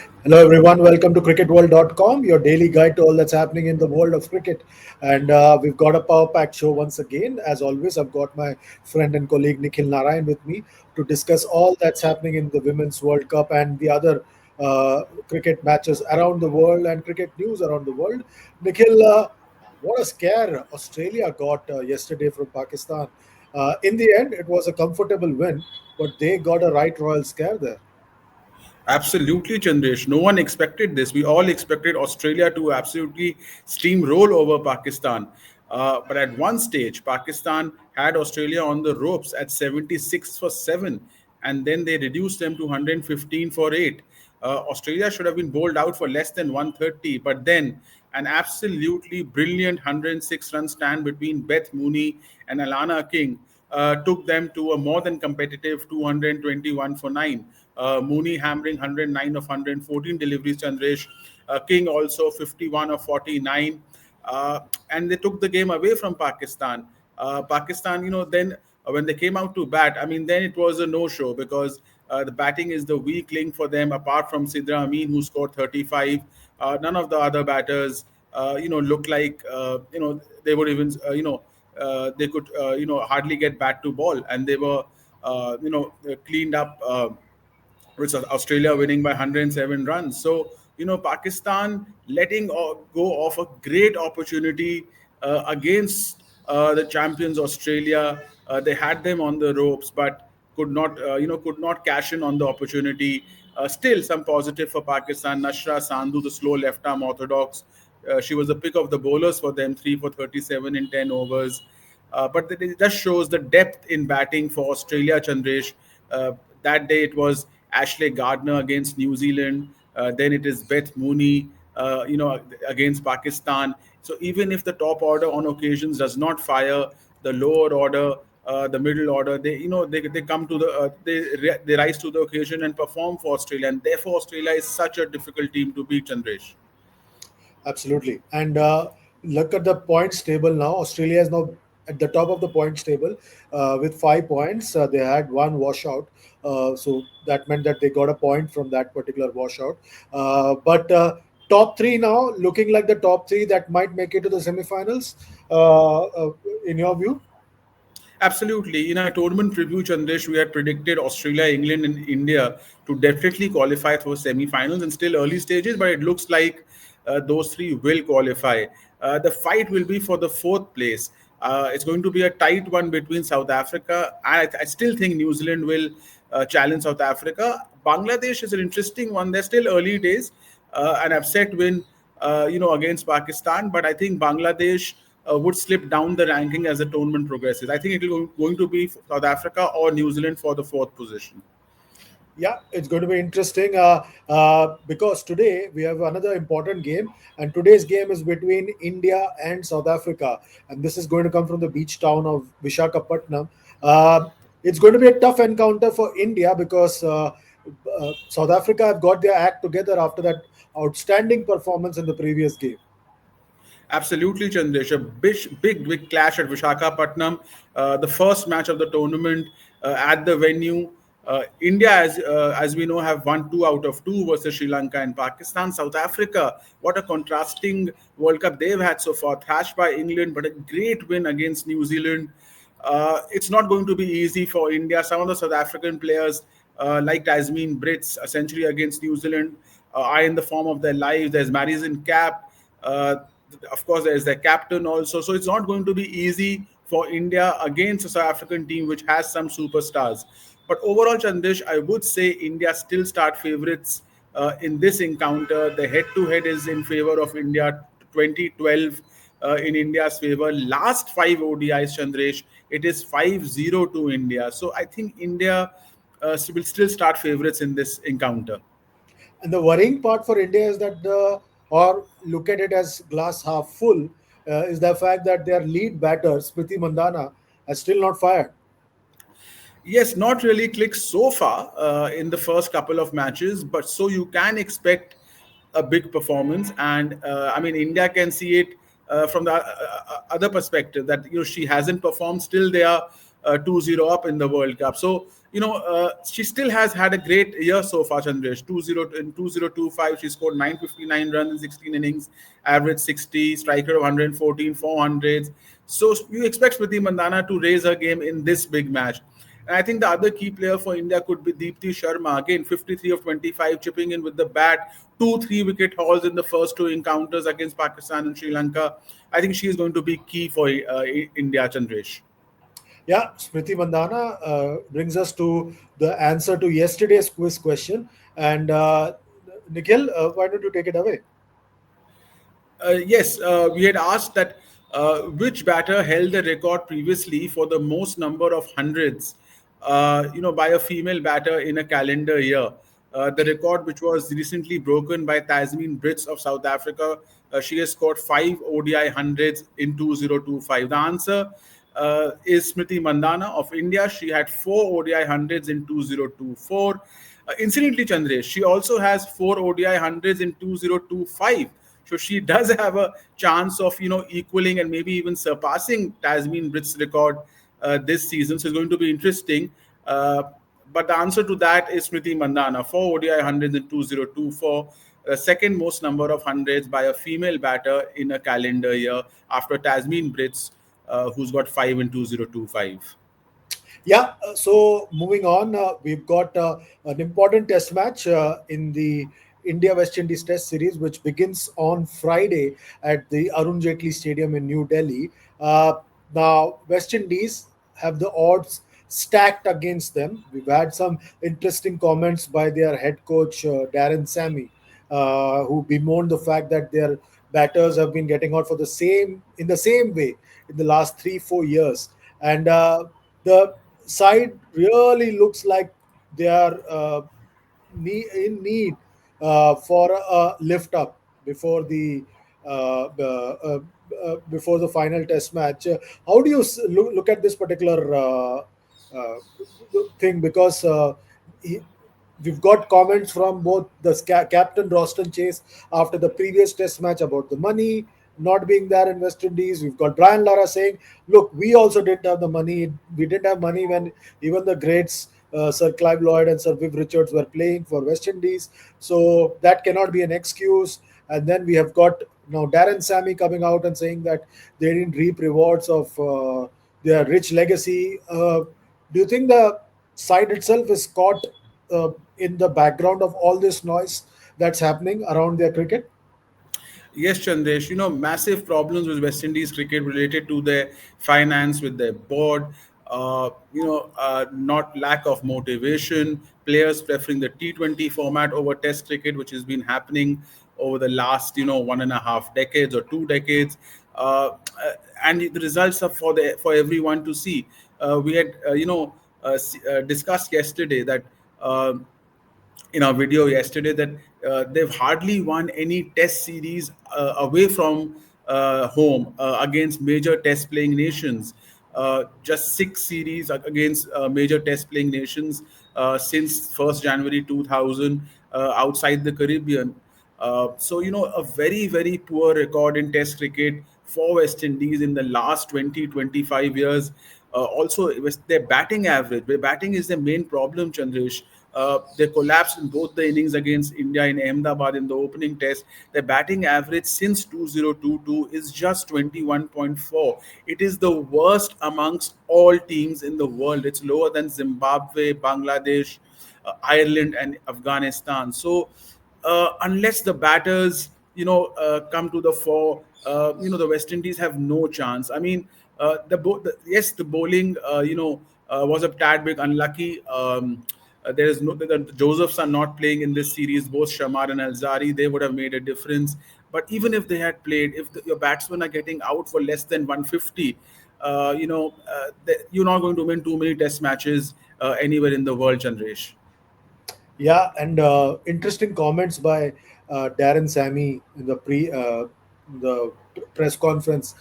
Hello, everyone. Welcome to cricketworld.com, your daily guide to all that's happening in the world of cricket. And we've got a power packed show once again. As always, I've got my friend and colleague Nikhil Narayan with me to discuss all that's happening in the Women's World Cup and the other cricket matches around the world and cricket news around the world. Nikhil, what a scare Australia got yesterday from Pakistan. In the end, it was a comfortable win, but they got a right royal scare there. Absolutely, Chandresh. No one expected this. We all expected Australia to absolutely steamroll over Pakistan. But at one stage, Pakistan had Australia on the ropes at 76 for 7, and then they reduced them to 115 for 8. Australia should have been bowled out for less than 130, but then an absolutely brilliant 106 run stand between Beth Mooney and Alana King took them to a more than competitive 221 for 9. Mooney hammering 109 of 114 deliveries, Chandresh. King also 51 of 49. And they took the game away from Pakistan. Pakistan, then when they came out to bat, I mean, then it was a no-show because the batting is the weak link for them. Apart from Sidra Amin, who scored 35, none of the other batters, look like they would even they could hardly get bat to ball, and they were cleaned up. With Australia winning by 107 runs. So, Pakistan letting go of a great opportunity against the champions Australia. They had them on the ropes, but could not cash in on the opportunity. Still, some positive for Pakistan. Nashra Sandhu, the slow left arm orthodox, she was the pick of the bowlers for them, 3 for 37 in 10 overs. But it just shows the depth in batting for Australia, Chandresh. Uh, that day it was Ashley Gardner against New Zealand. Then it is Beth Mooney, against Pakistan. So even if the top order on occasions does not fire, the lower order, the middle order, they come to the they rise to the occasion and perform for Australia, and therefore Australia is such a difficult team to beat, Chandresh. Absolutely. And look at the points table now. Australia is now at the top of the points table with 5 points. They had one washout. So that meant that they got a point from that particular washout. But top three now, looking like the top three that might make it to the semifinals, in your view? Absolutely. In our tournament preview, Chandresh, we had predicted Australia, England, and India to definitely qualify for semi-finals and still early stages, but it looks like those three will qualify. The fight will be for the fourth place. It's going to be a tight one between South Africa. I still think New Zealand will challenge South Africa. Bangladesh is an interesting one. They're still early days. An upset win, against Pakistan, but I think Bangladesh would slip down the ranking as the tournament progresses. I think it will going to be South Africa or New Zealand for the fourth position. Yeah, it's going to be interesting because today we have another important game, and today's game is between India and South Africa, and this is going to come from the beach town of Vishakhapatnam. It's going to be a tough encounter for India because South Africa have got their act together after that outstanding performance in the previous game. Absolutely, Chandesh. A big clash at Vishakhapatnam. The first match of the tournament at the venue. India, as we know, have won 2 out of 2 versus Sri Lanka and Pakistan. South Africa, what a contrasting World Cup they've had so far. Thrashed by England, but a great win against New Zealand. It's not going to be easy for India. Some of the South African players, like Tasmin Brits, a century against New Zealand, are in the form of their lives. There's Madison Cap. Uh, of course, there's their captain also. So it's not going to be easy for India against a South African team which has some superstars. But overall, Chandesh, I would say India still start favourites in this encounter. The head-to-head is in favour of India. 2012 in India's favour. Last 5 ODIs, Chandresh, it is 5-0 to India. So I think India will still start favourites in this encounter. And the worrying part for India is that or look at it as glass half full, is the fact that their lead batter, Smriti Mandhana, has still not fired. Yes, not really clicked so far in the first couple of matches, but so you can expect a big performance. And I mean, India can see it from the other perspective that she hasn't performed. Still, they are 2-0 up in the World Cup. So she still has had a great year so far, Chandresh. 2025, she scored 959 runs in 16 innings, average 60, striker of 114, 400s. So you expect Smriti Mandhana to raise her game in this big match. And I think the other key player for India could be Deepti Sharma. Again, 53 of 25, chipping in with the bat, two, three wicket hauls in the first two encounters against Pakistan and Sri Lanka. I think she is going to be key for India, Chandresh. Yeah, Smriti Mandhana brings us to the answer to yesterday's quiz question. And Nikhil, why don't you take it away? Yes, we had asked that which batter held the record previously for the most number of hundreds, by a female batter in a calendar year. The record, which was recently broken by Tasmin Brits of South Africa, she has scored five ODI hundreds in 2025. The answer is Smriti Mandhana of India. She had four ODI hundreds in 2024. Incidentally, Chandresh, she also has four ODI hundreds in 2025. So she does have a chance of equaling and maybe even surpassing Tasmin Britt's record this season. So it's going to be interesting. Uh, but the answer to that is Smriti Mandhana, four ODI hundreds in 2024, the second most number of hundreds by a female batter in a calendar year after Tasmin Brits, who's got five in 2025. Yeah, so moving on, we've got an important test match in the India West Indies Test Series, which begins on Friday at the Arun Jaitley Stadium in New Delhi. Now, West Indies have the odds stacked against them. We've had some interesting comments by their head coach, Darren Sammy, who bemoaned the fact that their batters have been getting out for the same way in the last 3-4 years. And the side really looks like they are in need for a lift up before before the final test match. How do you look at this particular uh, thing? Because he, we've got comments from both the captain Roston Chase after the previous test match about the money not being there in West Indies. We've got Brian Lara saying, look, we also didn't have the money. We didn't have money when even the greats Sir Clive Lloyd and Sir Viv Richards were playing for West Indies. So that cannot be an excuse. And then we have got now Darren Sammy coming out and saying that they didn't reap rewards of their rich legacy. Do you think the side itself is caught in the background of all this noise that's happening around their cricket? Yes, Chandesh, massive problems with West Indies cricket related to their finance with their board, not lack of motivation, players preferring the T20 format over Test cricket, which has been happening over the last, 1.5 decades or 2 decades. And the results are for everyone to see. We had, discussed yesterday that. In our video yesterday that they've hardly won any test series away from home against major test playing nations. Just six series against major test playing nations since 1st January 2000 outside the Caribbean. A very, very poor record in Test cricket for West Indies in the last 20-25 years. Also, it was their batting average. Their batting is the main problem, Chandresh. They collapsed in both the innings against India in Ahmedabad in the opening test. Their batting average since 2022 is just 21.4. It is the worst amongst all teams in the world. It's lower than Zimbabwe, Bangladesh, Ireland, and Afghanistan. So, unless the batters, come to the fore, the West Indies have no chance. I mean, yes, the bowling, was a tad bit unlucky. There is no the Josephs are not playing in this series. Both Shamar and Alzari, they would have made a difference. But even if they had played, if your batsmen are getting out for less than 150, you're not going to win too many Test matches anywhere in the world, Chandresh. Yeah, and interesting comments by Darren Sammy in the press conference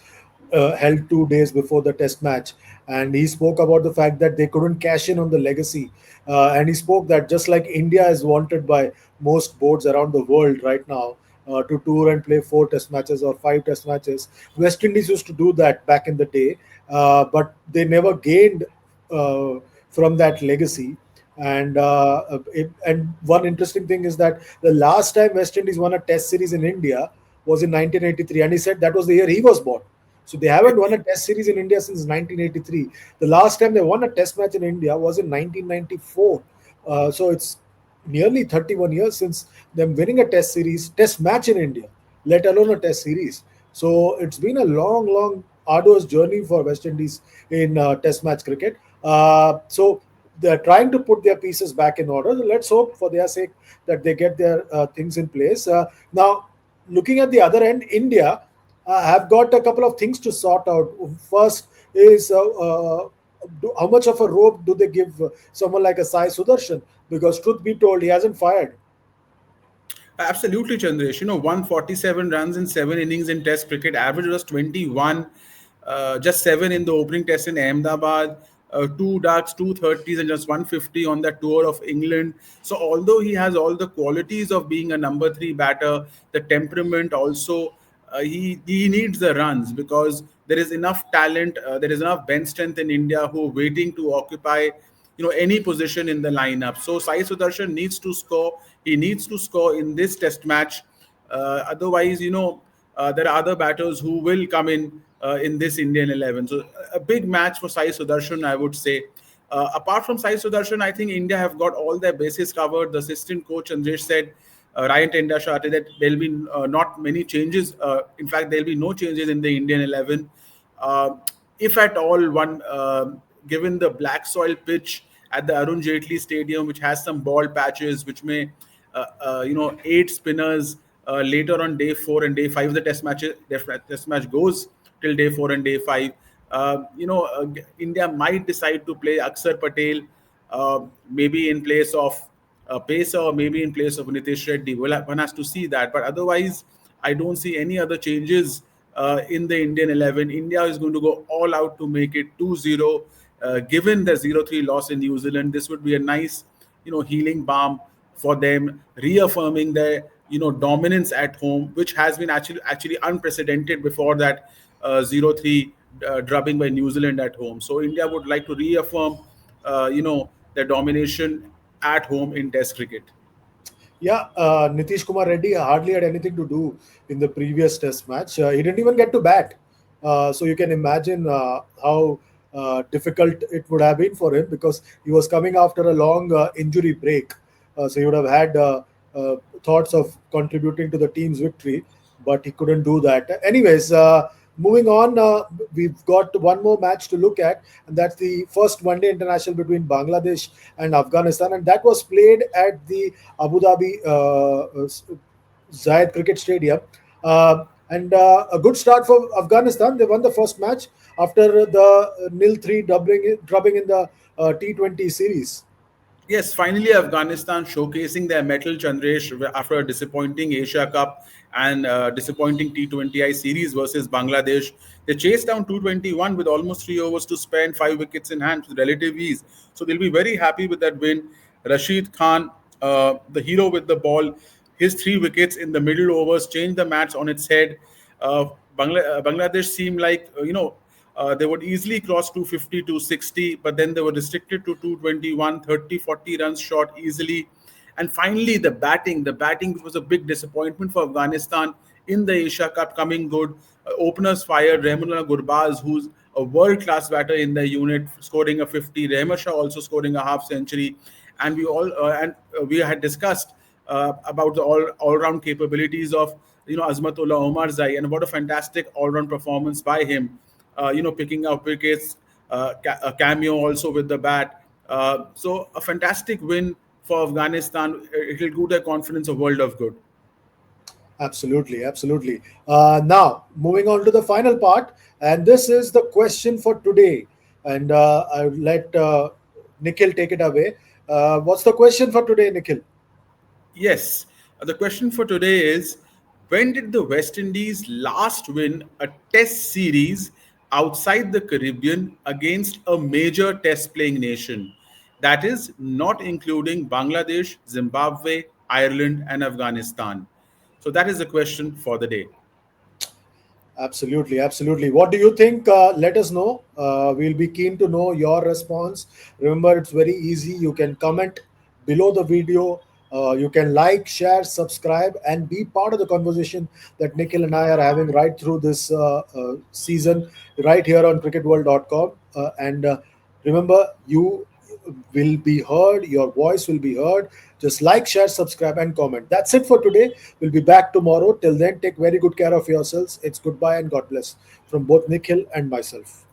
held 2 days before the test match, and he spoke about the fact that they couldn't cash in on the legacy, and he spoke that just like India is wanted by most boards around the world right now to tour and play 4 test matches or 5 test matches. West Indies used to do that back in the day, but they never gained from that legacy. And one interesting thing is that the last time West Indies won a Test series in India was in 1983, and he said that was the year he was born. So they haven't won a Test series in India since 1983. The last time they won a Test match in India was in 1994. So it's nearly 31 years since them winning a Test match in India, let alone a Test series. So it's been a long, long, arduous journey for West Indies in Test match cricket. So they're trying to put their pieces back in order. Let's hope for their sake that they get their things in place. Now, looking at the other end, India have got a couple of things to sort out. First is how much of a rope do they give someone like a Sai Sudarshan? Because truth be told, he hasn't fired. Absolutely, Chandresh. 147 runs in 7 innings in Test cricket. Average was 21. Just seven in the opening test in Ahmedabad. Two ducks, two thirties, and just 150 on the tour of England. So, although he has all the qualities of being a number three batter, the temperament also, he needs the runs because there is enough talent, there is enough bench strength in India who are waiting to occupy any position in the lineup. So Sai Sudarshan needs to score. He needs to score in this test match. Otherwise, there are other batters who will come in this Indian 11. So a big match for Sai Sudarshan, I would say. Apart from Sai Sudarshan, I think India have got all their bases covered. The assistant coach Andresh said, Ryan Tendashate, that there'll be not many changes. In fact, there'll be no changes in the Indian 11. Uh, if at all, given the black soil pitch at the Arun Jaitley Stadium, which has some ball patches, which may, aid spinners later on day 4 and day 5. The test match goes till day 4 and day 5. India might decide to play Akshar Patel, maybe in place of Pacer, or maybe in place of Nitish Reddy. One has to see that. But otherwise, I don't see any other changes in the Indian 11. India is going to go all out to make it 2-0. Given the 0-3 loss in New Zealand, this would be a nice, healing balm for them, reaffirming their, dominance at home, which has been actually unprecedented before that 0-3 drubbing by New Zealand at home. So India would like to reaffirm, their domination at home in Test cricket. Yeah, Nitish Kumar Reddy hardly had anything to do in the previous Test match. He didn't even get to bat. So you can imagine how difficult it would have been for him because he was coming after a long injury break. So he would have had thoughts of contributing to the team's victory, but he couldn't do that. Anyways, moving on, we've got one more match to look at, and that's the first one-day international between Bangladesh and Afghanistan, and that was played at the Abu Dhabi Zayed Cricket Stadium. And a good start for Afghanistan. They won the first match after the nil-3 drubbing in the T20 series. Yes, finally Afghanistan showcasing their mettle, Chandresh, after a disappointing Asia Cup and disappointing T20I series versus Bangladesh. They chased down 221 with almost 3 overs to spare and 5 wickets in hand with relative ease. So they'll be very happy with that win. Rashid Khan, the hero with the ball, his 3 wickets in the middle overs changed the match on its head. Uh, Bangladesh seemed like, they would easily cross 250 to 60, but then they were restricted to 221, 30, 40 runs short easily. And finally, the batting, which was a big disappointment for Afghanistan in the Asia Cup, coming good. Openers fired Rahmanullah Gurbaz, who's a world-class batter in the unit, scoring a 50. Rahman Shah also scoring a half century. And we had discussed about the all-round capabilities of Azmatullah Omar Zai, and what a fantastic all-round performance by him. Picking up wickets, a cameo also with the bat. So a fantastic win for Afghanistan. It will give their confidence a world of good. Absolutely, absolutely. Now, moving on to the final part, and this is the question for today. And I'll let Nikhil take it away. What's the question for today, Nikhil? Yes, the question for today is, when did the West Indies last win a test series outside the Caribbean against a major test playing nation? That is, not including Bangladesh, Zimbabwe, Ireland, and Afghanistan. So, that is the question for the day. Absolutely, absolutely. What do you think? Let us know. We'll be keen to know your response. Remember, it's very easy. You can comment below the video. You can like, share, subscribe, and be part of the conversation that Nikhil and I are having right through this season, right here on cricketworld.com. And remember, you will be heard, your voice will be heard. Just like, share, subscribe, and comment. That's it for today. We'll be back tomorrow. Till then, take very good care of yourselves. It's goodbye and God bless from both Nikhil and myself.